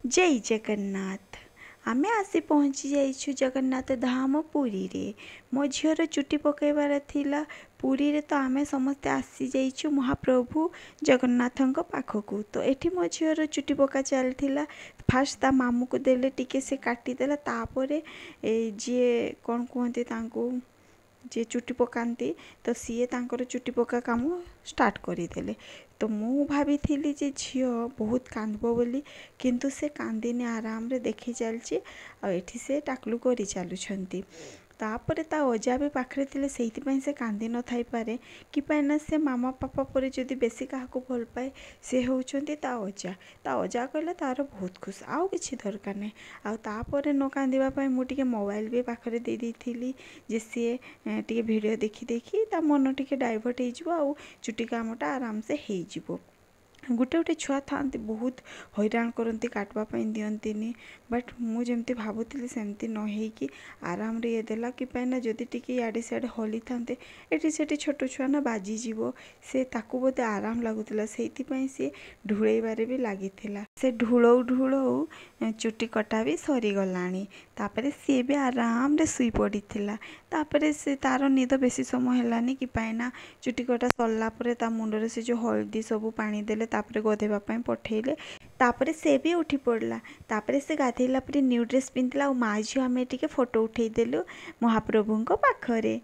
जय जगन्नाथ। आमे आसी पहुँची जाइछु जगन्नाथ धाम पुरी रे। मो झीर चुटी पकईबार थिला पुरी रे, तो आमे समस्ते आसी जाइछु महाप्रभु जगन्नाथंक पाखकू। तो एठी मो झीर चुटी पका चलथिला। फास्ट ता मामू को देले टिके से काटिदेला, तापरे जी कौन कहते तांको जे चुटी पकाती तो सीए तांकर चुटी पका काम स्टार्ट करदेले। तो मु भाभी जे झील बहुत कांदब बोली, किंतु से कांदिनी, आराम रे देखी चलची। एठी से टाकलू करी चलुछंती। तापरे ता अजा भी पाखरे थिले, सेहितिपई से कांदी न थाई पारे कि पाइना से मामा पापा परे जदि बेसी काहाकू भल पाए से होउछंती ता अजा। ता अजा कहले तार बहुत खुश, आउ किछि दरकार नै। आउ तापरे न कांदिबा पई मु टिके मोबाइल भी पाखरे दे देथिली, जे सी टिके वीडियो देखी देखी ता मन टिके डाइवर्ट हो जिवो, आउ चुटी कामटा आराम से हो जिवो। गोटे गोटे छुआ था बहुत हैरान करती, काटवाई दियंतीनि, बट मुझे भावुली सेमती न होइकी आराम रे ये देला कि पाइना जदि टिके याडे सियाडे हली थांते एटी सेठी छोट छुआ ना बाजीजीव, से ताकू बोधे आराम लगुला, से सी ढुलैबारे भी लागिथिला। से ढुलौ ढुलौ चुटी कटा भी सरीगलाणी। तापरे सी भी आराम रे सुई पड़ीथिला। तापरे से तार निद बेसी समय हेलानी कि पाइना चुटी कटा सरला परे ता मुंडरे से जो हल्दी सबू पानी देले, तापरे गधेबा पई पठेइले। तापरे से भी उठी पड़ला। तापरे से गाधेला परे न्यू ड्रेस पिंधला। माँ झील आमे टिके फोटो उठेई देलु महाप्रभुंको पाखरे।